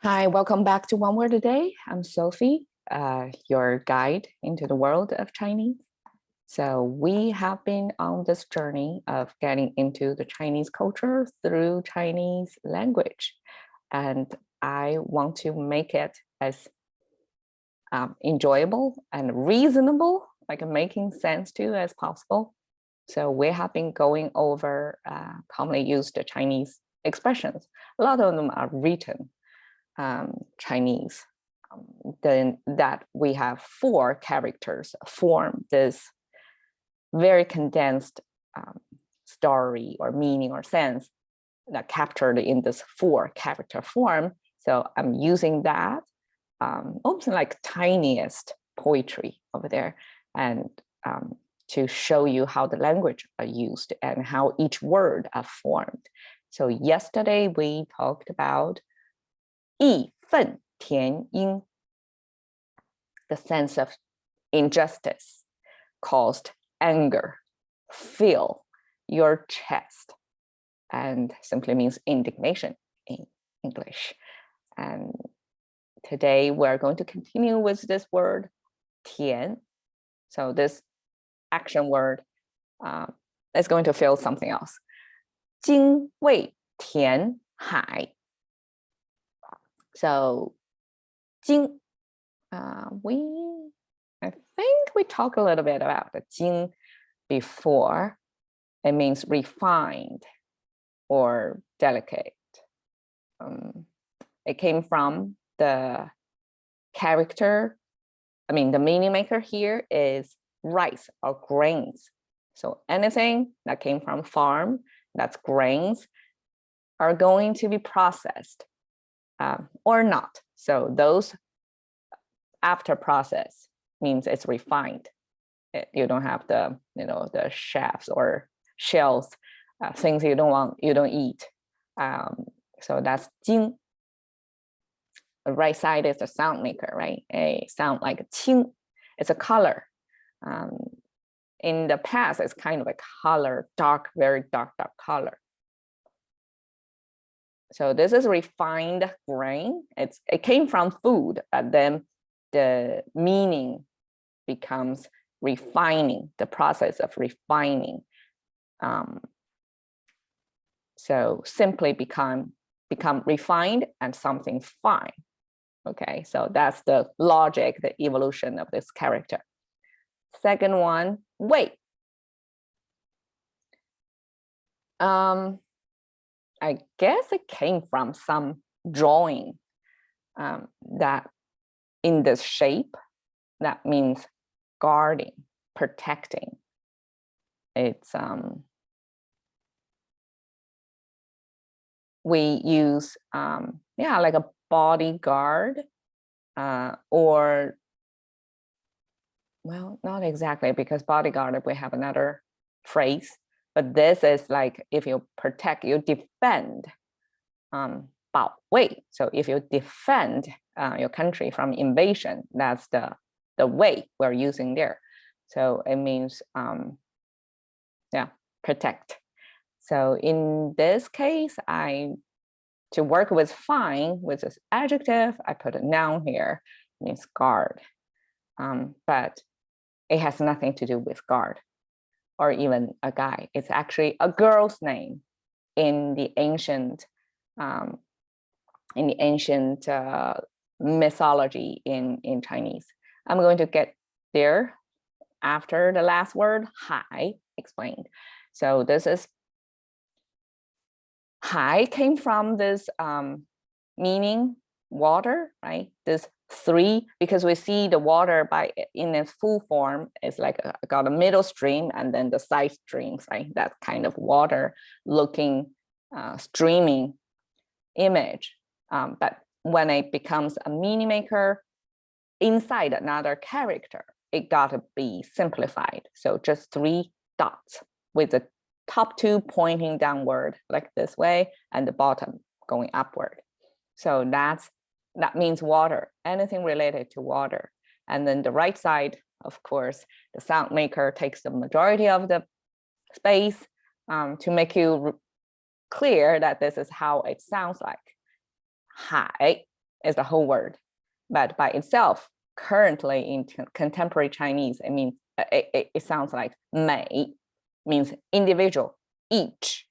Hi, welcome back to One Word a Day. I'm Sophie, your guide into the world of Chinese. So we have been on this journey of getting into the Chinese culture through Chinese language. And I want to make it as enjoyable and reasonable, like making sense to as possible. So we have been going over commonly used Chinese expressions. A lot of them are written Chinese. Then that we have 4 characters form this very condensed story or meaning or sense that captured in this 4 character form. So I'm using that almost like tiniest poetry over there, and to show you how the language are used and how each word are formed. So yesterday we talked about 义愤填膺, the sense of injustice caused anger, fill your chest, and simply means indignation in English. And today we're going to continue with this word 填. So this action word is going to fill something else. 精卫填海. So, 精, I think we talked a little bit about the 精 before. It means refined or delicate. It came from the character. The meaning maker here is rice or grains. So anything that came from farm, that's grains, are going to be processed. Or not. So those after process means it's refined. You don't have the the shafts or shells, things you don't eat. So that's 精. The right side is the sound maker, right? A sound like 清. It's a color. In the past, it's kind of a color, dark, very dark color. So this is refined grain. It came from food, but then the meaning becomes refining, the process of refining. So simply become refined and something fine. Okay, so that's the logic, the evolution of this character. Second one, wei. I guess it came from some drawing that in this shape, that means guarding, protecting. It's we use like a bodyguard, or well, not exactly, because bodyguard we have another phrase. But this is like if you protect, you defend, 保卫. So if you defend your country from invasion, that's the way we're using there. So it means, protect. So in this case, to work with fine with this adjective, I put a noun here, it means guard. But it has nothing to do with guard or even a guy. It's actually a girl's name in the ancient mythology in Chinese. I'm going to get there after the last word, hai, explained. So this is hai came from this meaning water, right? This 3, because we see the water in its full form is like got a middle stream and then the side streams, right? That kind of water looking streaming image. But when it becomes a meaning maker inside another character, it got to be simplified. So just 3 dots with the top 2 pointing downward like this way and the bottom going upward. So that means water, anything related to water. And then the right side, of course, the sound maker takes the majority of the space to make you clear that this is how it sounds like. Hai, is the whole word, but by itself, currently in contemporary Chinese, I mean, it sounds like 每 means individual, each.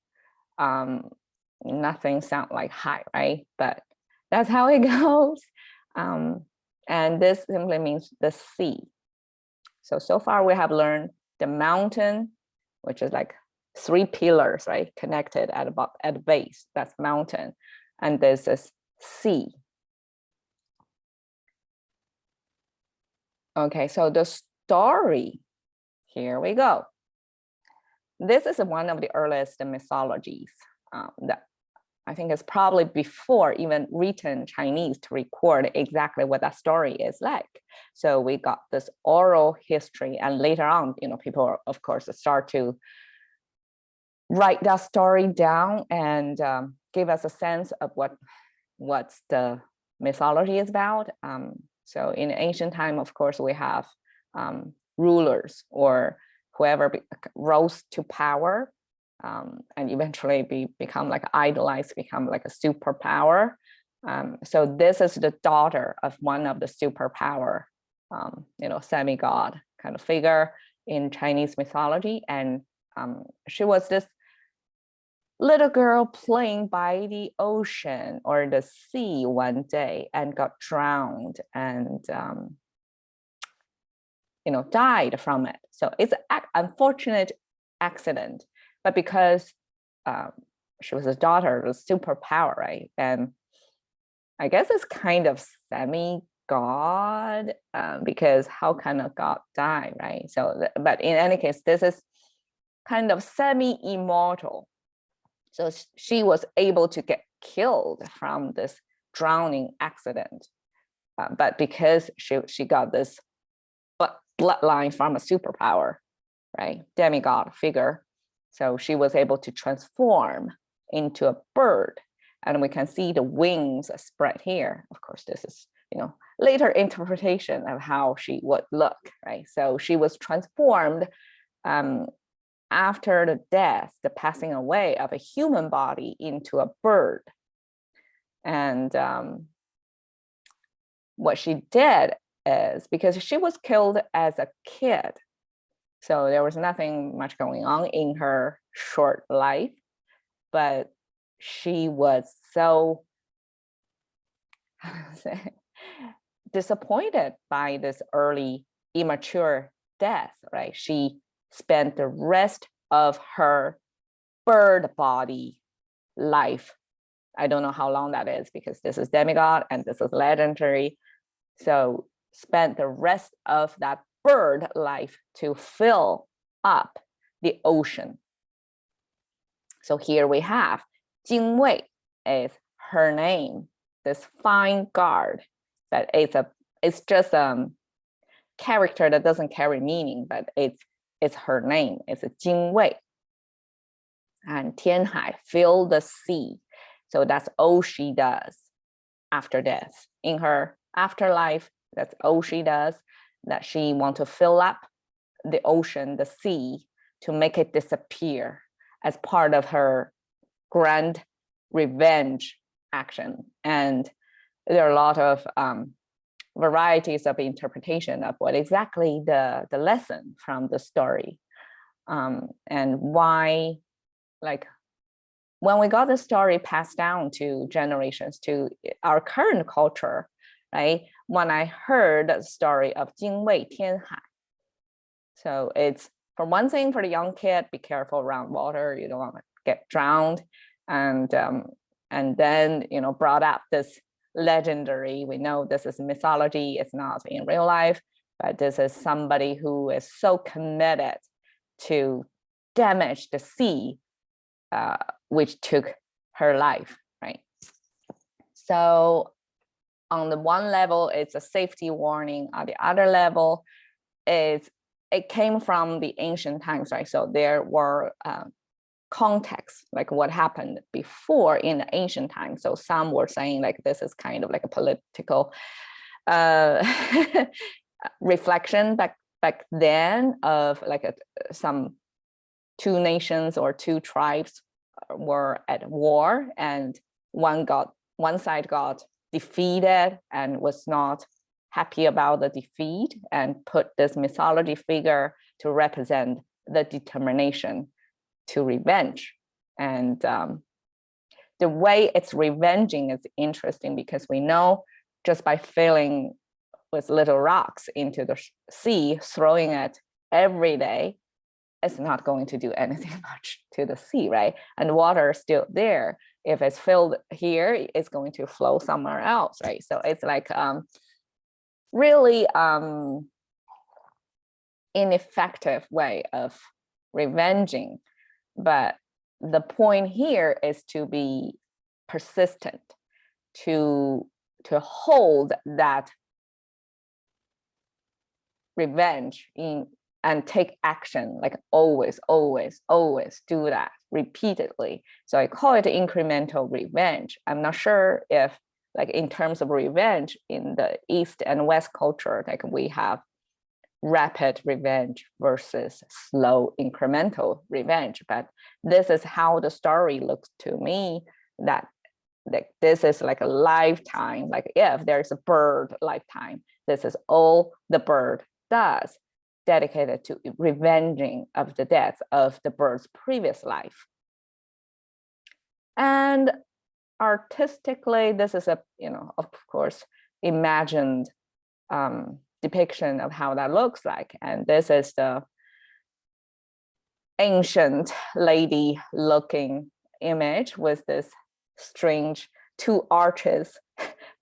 Nothing sounds like hai, right? But that's how it goes. And this simply means the sea. So far we have learned the mountain, which is like 3 pillars, right? Connected at the base, that's mountain. And this is sea. Okay, so the story, here we go. This is one of the earliest mythologies that I think is probably before even written Chinese to record exactly what that story is like. So we got this oral history, and later on, people, of course, start to write that story down and give us a sense of what's the mythology is about. So in ancient time, of course, we have rulers or whoever rose to power and eventually become like idolized, become like a superpower. So this is the daughter of one of the superpower, semi-god kind of figure in Chinese mythology. And she was this little girl playing by the ocean or the sea one day and got drowned and died from it. So it's an unfortunate accident, but because she was a daughter of a superpower, right? And I guess it's kind of semi-god because how can a god die, right? So, but in any case, this is kind of semi-immortal. So she was able to get killed from this drowning accident. But because she got this bloodline from a superpower, right? Demigod figure. So she was able to transform into a bird. And we can see the wings spread here. Of course, this is, later interpretation of how she would look, right? So she was transformed after the death, the passing away of a human body into a bird. And what she did is, because she was killed as a kid, so there was nothing much going on in her short life, but she was so disappointed by this early immature death, right? She spent the rest of her bird body life. I don't know how long that is because this is demigod and this is legendary. So spent the rest of that bird life to fill up the ocean. So here we have Jing Wei is her name, this fine guard, but it's just a character that doesn't carry meaning, but it's her name. It's a Jing Wei. And Tian Hai, fill the sea. So that's all she does after death. In her afterlife, that's all she does, that she wants to fill up the ocean, the sea, to make it disappear as part of her grand revenge action. And there are a lot of varieties of interpretation of what exactly the lesson from the story and why, like, when we got the story passed down to generations, to our current culture, right? When I heard the story of Jing Wei Tian Hai, so it's, for one thing, for the young kid, be careful around water, you don't want to get drowned, and then brought up this legendary, we know this is mythology, it's not in real life, but this is somebody who is so committed to damage the sea, which took her life, right? So on the one level, it's a safety warning. On the other level, it came from the ancient times, right? So there were contexts, like what happened before in the ancient times. So some were saying like this is kind of like a political reflection back then of like some two nations or two tribes were at war, and one side got defeated and was not happy about the defeat, and put this mythology figure to represent the determination to revenge. And the way it's revenging is interesting, because we know just by filling with little rocks into the sea, throwing it every day, it's not going to do anything much to the sea, right? And water is still there. If it's filled here, it's going to flow somewhere else, right? So it's like really ineffective way of revenging. But the point here is to be persistent, to hold that revenge in and take action, like always do that repeatedly. So I call it incremental revenge. I'm not sure if, like, in terms of revenge in the East and West culture, like we have rapid revenge versus slow incremental revenge, but this is how the story looks to me, that like this is like a lifetime, like if there's a bird lifetime, this is all the bird does, dedicated to revenging of the death of the bird's previous life. And artistically, this is a, of course, imagined depiction of how that looks like. And this is the ancient lady looking image with this strange two arches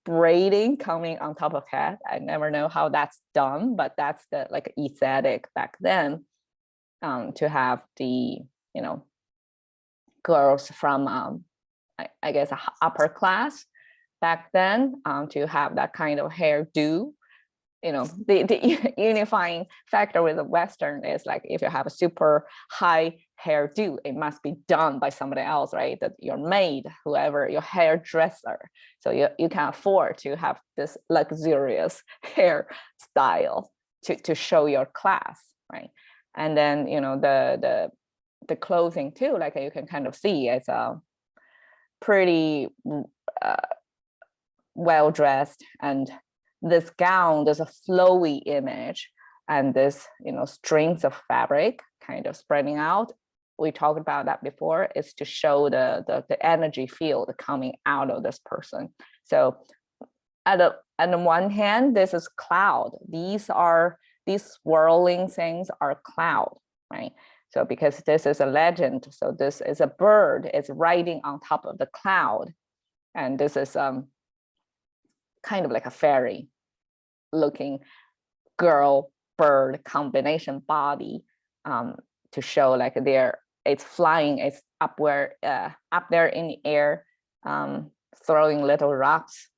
braiding coming on top of head. I never know how that's done, but that's the like aesthetic back then, to have the girls from I guess upper class back then, to have that kind of hairdo. The unifying factor with the Western is like, if you have a super high hairdo, it must be done by somebody else, right? That your maid, whoever, your hairdresser. So you can afford to have this luxurious hairstyle to show your class, right? And then the clothing too, like you can kind of see it's a pretty well dressed, and this gown, there's a flowy image, and this strings of fabric kind of spreading out. We talked about that before. Is to show the energy field coming out of this person. So on the one hand, this is cloud. These swirling things are cloud, right? So because this is a legend, so this is a bird, it's riding on top of the cloud, and this is kind of like a fairy looking girl bird combination body, to show like it's flying, it's up there in the air, throwing little rocks.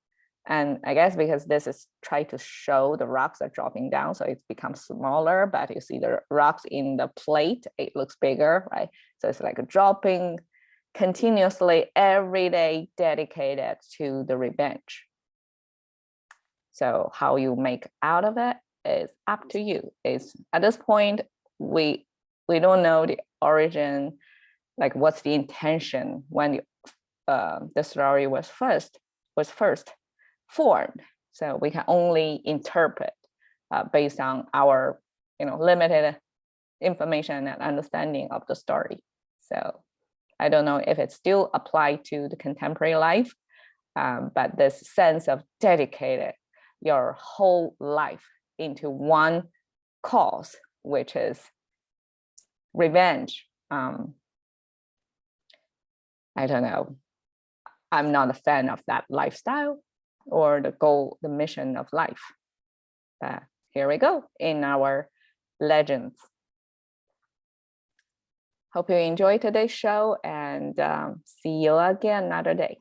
And I guess because this is trying to show the rocks are dropping down, so it becomes smaller, but you see the rocks in the plate, it looks bigger, right? So it's like dropping continuously every day, dedicated to the revenge. So how you make out of it is up to you. It's at this point, we don't know the origin, like what's the intention when the story was first formed. So we can only interpret based on our limited information and understanding of the story. So I don't know if it's still applied to the contemporary life, but this sense of dedicated your whole life into one cause, which is revenge. I don't know. I'm not a fan of that lifestyle or the goal, the mission of life. Here we go in our legends. Hope you enjoyed today's show, and see you again another day.